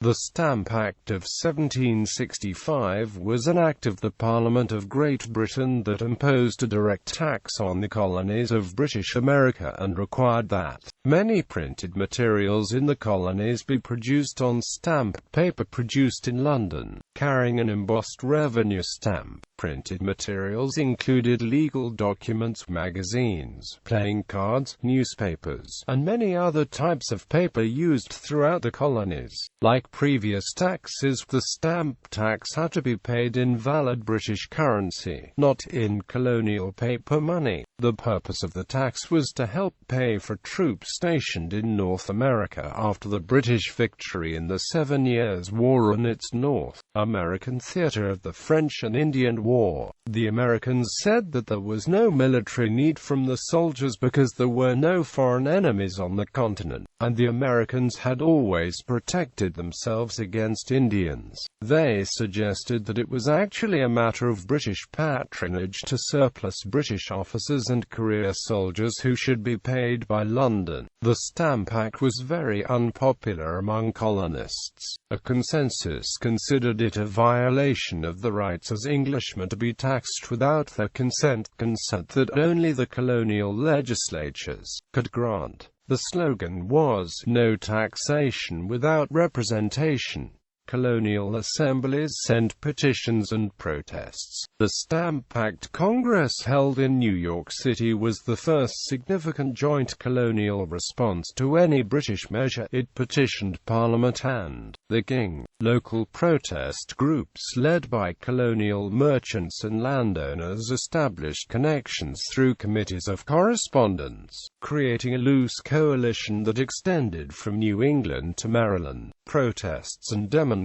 The Stamp Act of 1765 was an act of the Parliament of Great Britain that imposed a direct tax on the colonies of British America and required that many printed materials in the colonies be produced on stamp paper produced in London, carrying an embossed revenue stamp. Printed materials included legal documents, magazines, playing cards, newspapers, and many other types of paper used throughout the colonies. Like previous taxes, the stamp tax had to be paid in valid British currency, not in colonial paper money. The purpose of the tax was to help pay for troops stationed in North America after the British victory in the 7 Years' War in its North American theater of the French and Indian War. The Americans said that there was no military need from the soldiers because there were no foreign enemies on the continent, and the Americans had always protected themselves against Indians. They suggested that it was actually a matter of British patronage to surplus British officers and career soldiers who should be paid by London. The Stamp Act was very unpopular among colonists. A consensus considered it a violation of the rights as Englishmen to be taxed without their consent that only the colonial legislatures could grant. The slogan was, "No taxation without representation." Colonial assemblies sent petitions and protests. The Stamp Act Congress held in New York City was the first significant joint colonial response to any British measure. It petitioned Parliament and the King. Local protest groups led by colonial merchants and landowners established connections through committees of correspondence, creating a loose coalition that extended from New England to Maryland. Protests and demonstrations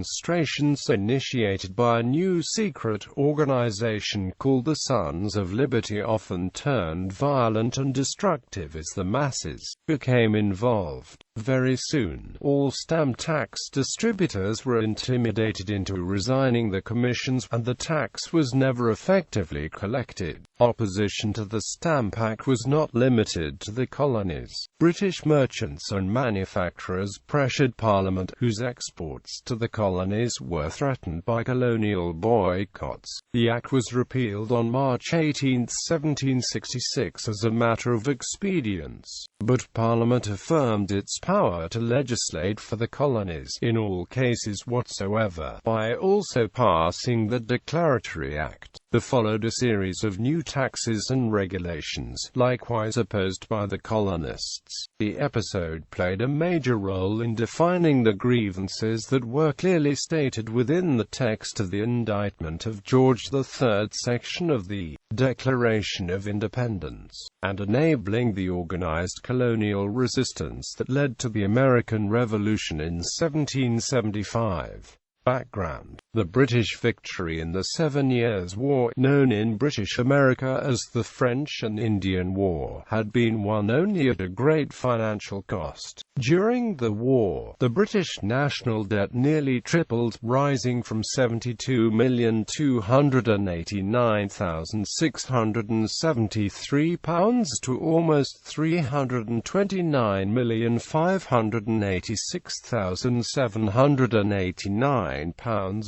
initiated by a new secret organization called the Sons of Liberty often turned violent and destructive as the masses became involved. Very soon, all stamp tax distributors were intimidated into resigning their commissions, and the tax was never effectively collected. Opposition to the Stamp Act was not limited to the colonies. British merchants and manufacturers pressured Parliament, whose exports to the colonies were threatened by colonial boycotts. The Act was repealed on March 18, 1766 as a matter of expedience, but Parliament affirmed its power to legislate for the colonies in all cases whatsoever, by also passing the Declaratory Act. There followed a series of new taxes and regulations, likewise opposed by the colonists. The episode played a major role in defining the grievances that were clearly stated within the text of the indictment of George III section of the Declaration of Independence, and enabling the organized colonial resistance that led to the American Revolution in 1775. Background: the British victory in the 7 Years' War, known in British America as the French and Indian War, had been won only at a great financial cost. During the war, the British national debt nearly tripled, rising from £72,289,673 to almost £329,586,789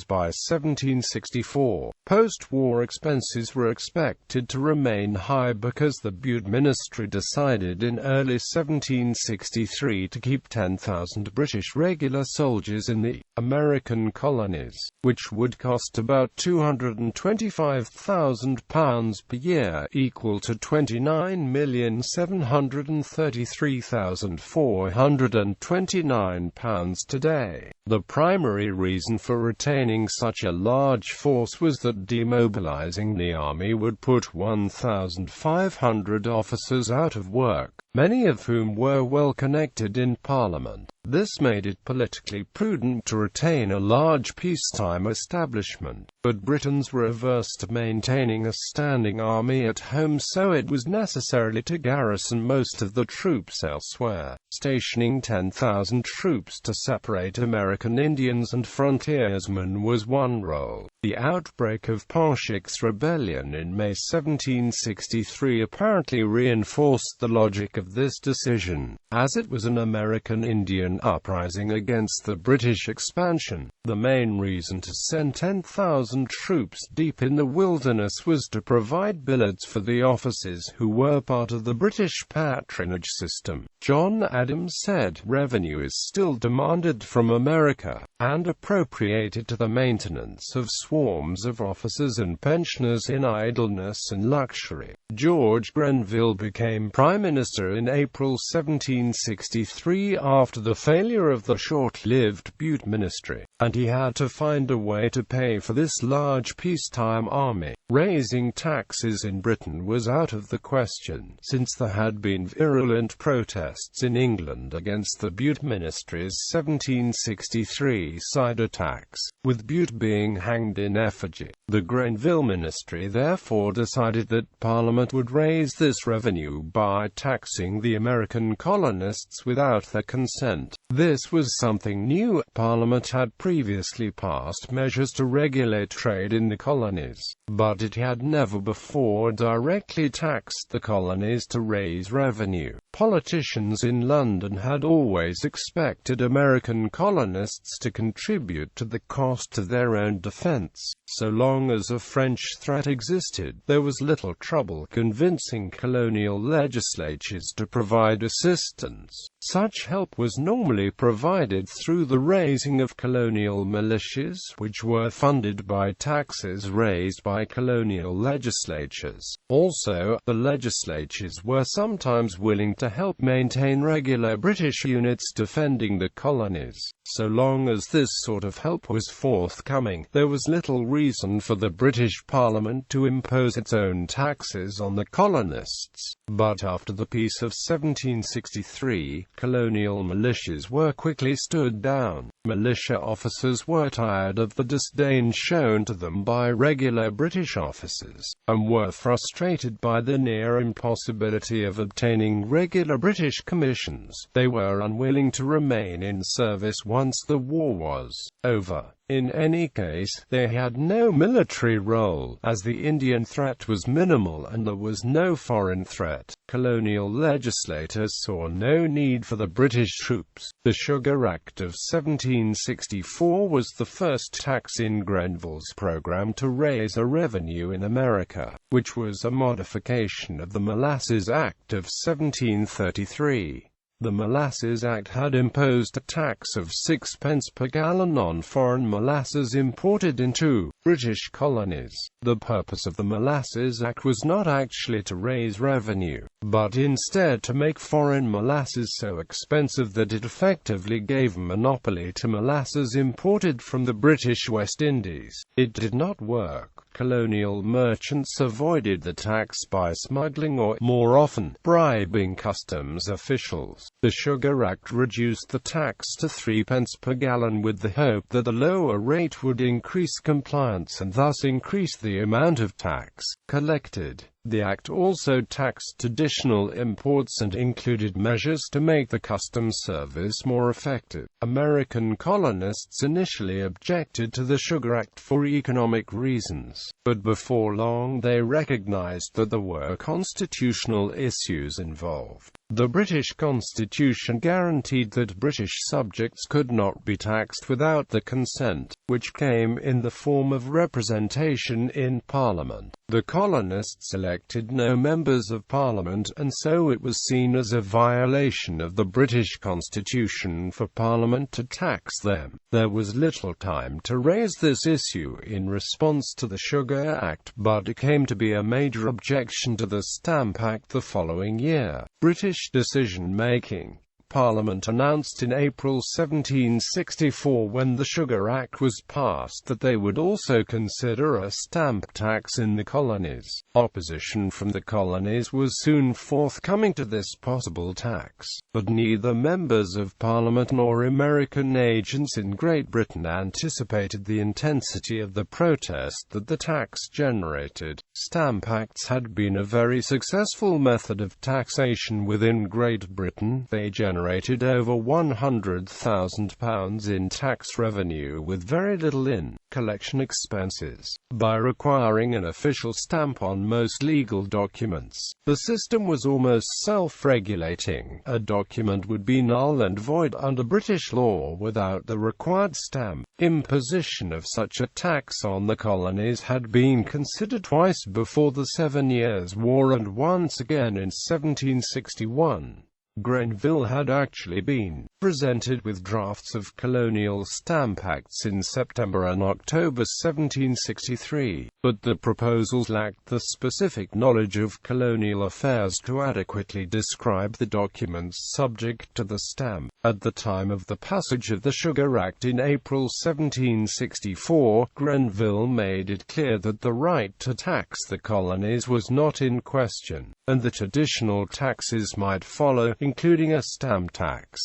by 1764. Post-war expenses were expected to remain high because the Bute Ministry decided in early 1763 to keep 10,000 British regular soldiers in the American colonies, which would cost about £225,000 per year, equal to £29,733,429 today. The primary reason for retaining such a large force was that demobilizing the army would put 1,500 officers out of work, many of whom were well connected in Parliament. This made it politically prudent to retain a large peacetime establishment, but Britons were averse to maintaining a standing army at home, so it was necessary to garrison most of the troops elsewhere, stationing 10,000 troops to separate American Indians and frontiersmen was one role. The outbreak of Pontiac's rebellion in May 1763 apparently reinforced the logic of this decision, as it was an American Indian uprising against the British expansion. The main reason to send 10,000 troops deep in the wilderness was to provide billets for the officers who were part of the British patronage system. John Adams said, "Revenue is still demanded from America, and appropriated to the maintenance of swarms of officers and pensioners in idleness and luxury." George Grenville became Prime Minister in April 1763 after the failure of the short-lived Bute ministry, and he had to find a way to pay for this large peacetime army. Raising taxes in Britain was out of the question, since there had been virulent protests in England against the Bute ministry's 1763 cider tax, with Bute being hanged in effigy. The Grenville ministry therefore decided that Parliament would raise this revenue by taxing the American colonists without their consent. This was something new. Parliament had previously passed measures to regulate trade in the colonies, but it had never before directly taxed the colonies to raise revenue. Politicians in London had always expected American colonists to contribute to the cost of their own defense. So long as a French threat existed, there was little trouble convincing colonial legislatures to provide assistance. Such help was normally provided through the raising of colonial militias, which were funded by taxes raised by colonial legislatures. Also, the legislatures were sometimes willing to help maintain regular British units defending the colonies. So long as this sort of help was forthcoming, there was little reason for the British Parliament to impose its own taxes on the colonists. But after the Peace of 1763, colonial militias were quickly stood down. Militia officers were tired of the disdain shown to them by regular British officers, and were frustrated by the near impossibility of obtaining regular British commissions. They were unwilling to remain in service once the war was over. In any case, they had no military role, as the Indian threat was minimal and there was no foreign threat. Colonial legislators saw no need for the British troops. The Sugar Act of 1764 was the first tax in Grenville's program to raise a revenue in America, which was a modification of the Molasses Act of 1733. The Molasses Act had imposed a tax of 6 pence per gallon on foreign molasses imported into British colonies. The purpose of the Molasses Act was not actually to raise revenue, but instead to make foreign molasses so expensive that it effectively gave a monopoly to molasses imported from the British West Indies. It did not work. Colonial merchants avoided the tax by smuggling or, more often, bribing customs officials. The Sugar Act reduced the tax to 3 pence per gallon with the hope that the lower rate would increase compliance and thus increase the amount of tax collected. The act also taxed additional imports and included measures to make the customs service more effective. American colonists initially objected to the Sugar Act for economic reasons, but before long they recognized that there were constitutional issues involved. The British Constitution guaranteed that British subjects could not be taxed without the consent, which came in the form of representation in Parliament. The colonists elected no members of Parliament, and so it was seen as a violation of the British Constitution for Parliament to tax them. There was little time to raise this issue in response to the Sugar Act, but it came to be a major objection to the Stamp Act the following year. British decision-making. Parliament announced in April 1764, when the Sugar Act was passed, that they would also consider a stamp tax in the colonies. Opposition from the colonies was soon forthcoming to this possible tax, but neither members of Parliament nor American agents in Great Britain anticipated the intensity of the protest that the tax generated. Stamp Acts had been a very successful method of taxation within Great Britain. They generated over £100,000 in tax revenue with very little in collection expenses. By requiring an official stamp on most legal documents, the system was almost self-regulating. A document would be null and void under British law without the required stamp. Imposition of such a tax on the colonies had been considered twice before the 7 Years' War and once again in 1761. Grenville had actually been presented with drafts of colonial stamp acts in September and October 1763, but the proposals lacked the specific knowledge of colonial affairs to adequately describe the documents subject to the stamp. At the time of the passage of the Sugar Act in April 1764, Grenville made it clear that the right to tax the colonies was not in question, and that additional taxes might follow, including a stamp tax.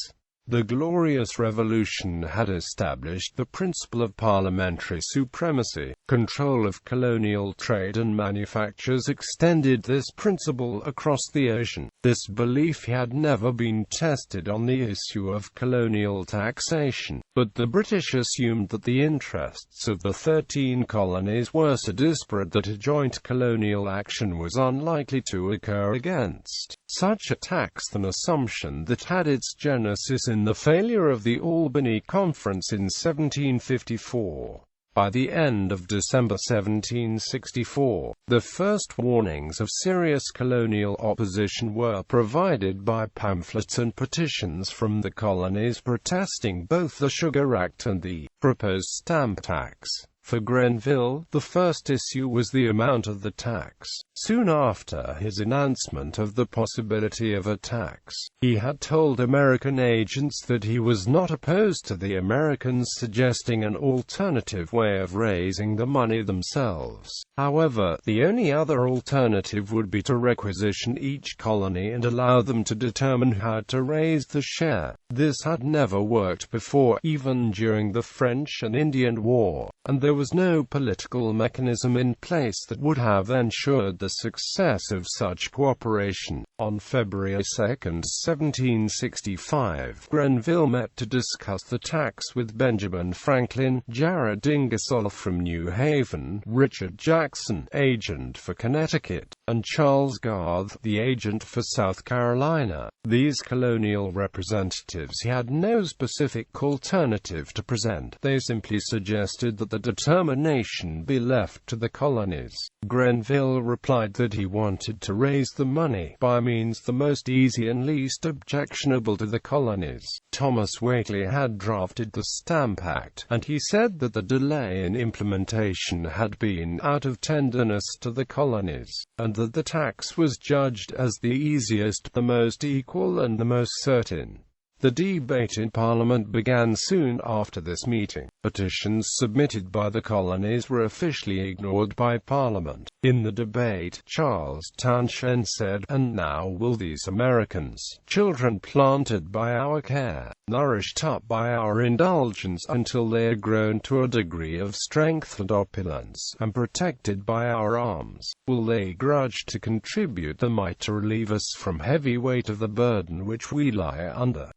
The Glorious Revolution had established the principle of parliamentary supremacy. Control of colonial trade and manufactures extended this principle across the ocean. This belief had never been tested on the issue of colonial taxation, but the British assumed that the interests of the 13 colonies were so disparate that a joint colonial action was unlikely to occur against such a tax, an assumption that had its genesis in the failure of the Albany Conference in 1754. By the end of December 1764, the first warnings of serious colonial opposition were provided by pamphlets and petitions from the colonies protesting both the Sugar Act and the proposed stamp tax. For Grenville, the first issue was the amount of the tax. Soon after his announcement of the possibility of a tax, he had told American agents that he was not opposed to the Americans suggesting an alternative way of raising the money themselves. However, the only other alternative would be to requisition each colony and allow them to determine how to raise the share. This had never worked before, even during the French and Indian War, and there was no political mechanism in place that would have ensured the success of such cooperation. On February 2, 1765, Grenville met to discuss the tax with Benjamin Franklin, Jared Ingersoll from New Haven, Richard Jackson, agent for Connecticut, and Charles Garth, the agent for South Carolina. These colonial representatives had no specific alternative to present. They simply suggested that the determination be left to the colonies. Grenville replied that he wanted to raise the money by means the most easy and least objectionable to the colonies. Thomas Whately had drafted the Stamp Act, and he said that the delay in implementation had been out of tenderness to the colonies, and that the tax was judged as the easiest, the most equal and the most certain. The debate in Parliament began soon after this meeting. Petitions submitted by the colonies were officially ignored by Parliament. In the debate, Charles Townshend said, "And now will these Americans, children planted by our care, nourished up by our indulgence until they are grown to a degree of strength and opulence, and protected by our arms, will they grudge to contribute the mite to relieve us from heavy weight of the burden which we lie under?"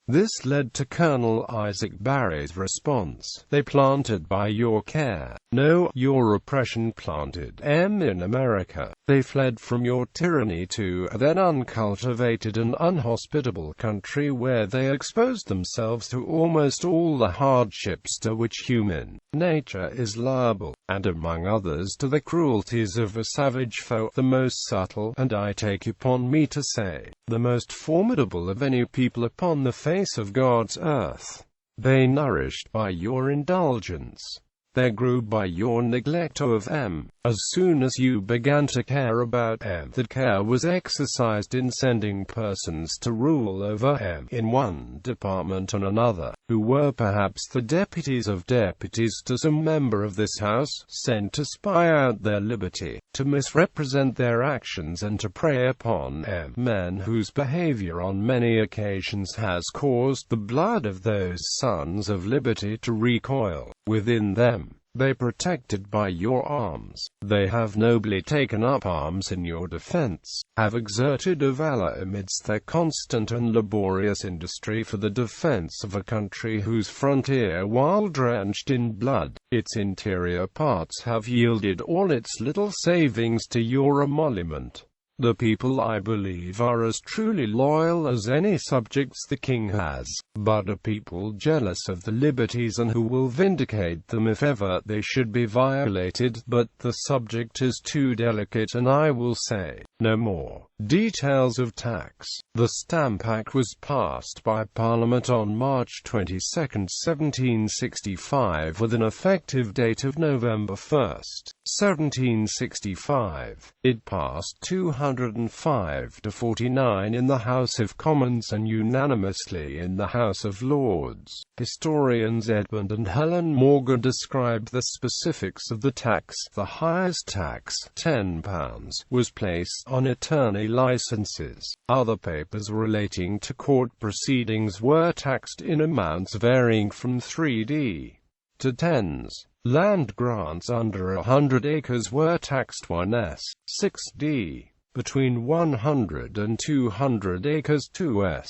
This led to Colonel Isaac Barry's response: "They planted by your care. No, your oppression planted them in America. They fled from your tyranny to a then uncultivated and unhospitable country where they exposed themselves to almost all the hardships to which human nature is liable, and among others to the cruelties of a savage foe, the most subtle, and I take upon me to say, the most formidable of any people upon the face of God's earth. They nourished by your indulgence." They grew by your neglect of them. As soon as you began to care about them, that care was exercised in sending persons to rule over them in one department and another, who were perhaps the deputies of deputies to some member of this House, sent to spy out their liberty, to misrepresent their actions and to prey upon them, men whose behavior on many occasions has caused the blood of those sons of liberty to recoil within them. They protected by your arms, they have nobly taken up arms in your defense, have exerted a valor amidst their constant and laborious industry for the defense of a country whose frontier, while drenched in blood, its interior parts have yielded all its little savings to your emolument. The people, I believe, are as truly loyal as any subjects the king has, but a people jealous of the liberties and who will vindicate them if ever they should be violated. But the subject is too delicate, and I will say no more. Details of tax. The Stamp Act was passed by Parliament on March 22, 1765, with an effective date of November 1, 1765. It passed 205 to 49 in the House of Commons and unanimously in the House of Lords. Historians Edmund and Helen Morgan described the specifics of the tax. The highest tax, £10, was placed on attorney licenses. Other papers relating to court proceedings were taxed in amounts varying from 3d to 10s. Land grants under 100 acres were taxed 1s, 6d, between 100 and 200 acres 2s,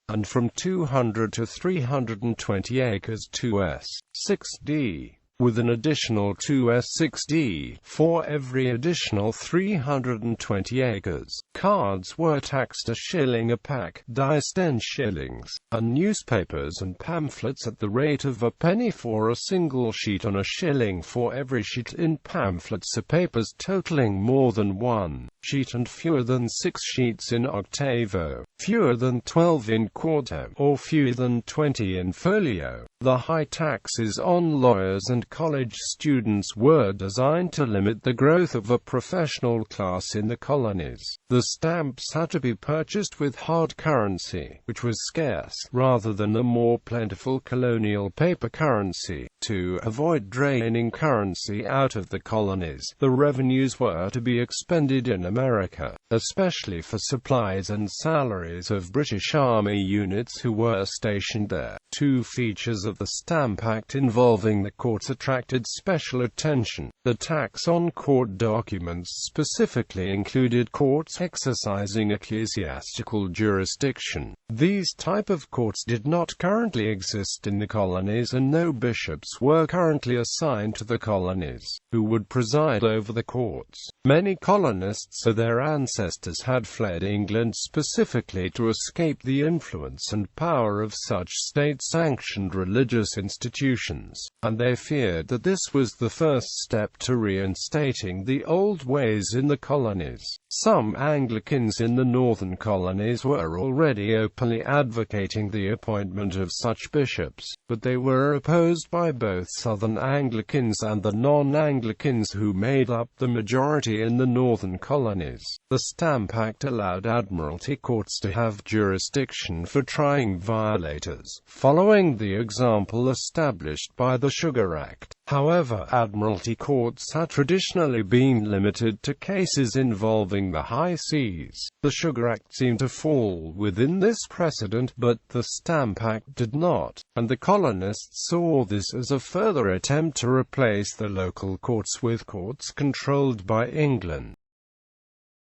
and from 200 to 320 acres 2s, 6d, with an additional 2s 6d for every additional 320 acres. Cards were taxed a shilling a pack, dice 10 shillings, and newspapers and pamphlets at the rate of a penny for a single sheet and a shilling for every sheet in pamphlets or papers totaling more than 1 sheet and fewer than 6 sheets in octavo, fewer than 12 in quarto, or fewer than 20 in folio. The high taxes on lawyers and college students were designed to limit the growth of a professional class in the colonies. The stamps had to be purchased with hard currency, which was scarce, rather than the more plentiful colonial paper currency. To avoid draining currency out of the colonies, the revenues were to be expended in America, especially for supplies and salaries of British Army units who were stationed there. Two features of the Stamp Act involving the courts attracted special attention. The tax on court documents specifically included courts exercising ecclesiastical jurisdiction. These type of courts did not currently exist in the colonies, and no bishops were currently assigned to the colonies, who would preside over the courts. Many colonists or their ancestors had fled England specifically to escape the influence and power of such state-sanctioned religious institutions, and they feared that this was the first step to reinstating the old ways in the colonies. Some Anglicans in the northern colonies were already openly advocating the appointment of such bishops, but they were opposed by both Southern Anglicans and the non-Anglicans who made up the majority in the northern colonies. The Stamp Act allowed Admiralty Courts to have jurisdiction for trying violators, following the example established by the Sugar Act. However, Admiralty Courts had traditionally been limited to cases involving the high seas. The Sugar Act seemed to fall within this precedent, but the Stamp Act did not, and the colonists saw this as a further attempt to replace the local courts with courts controlled by England.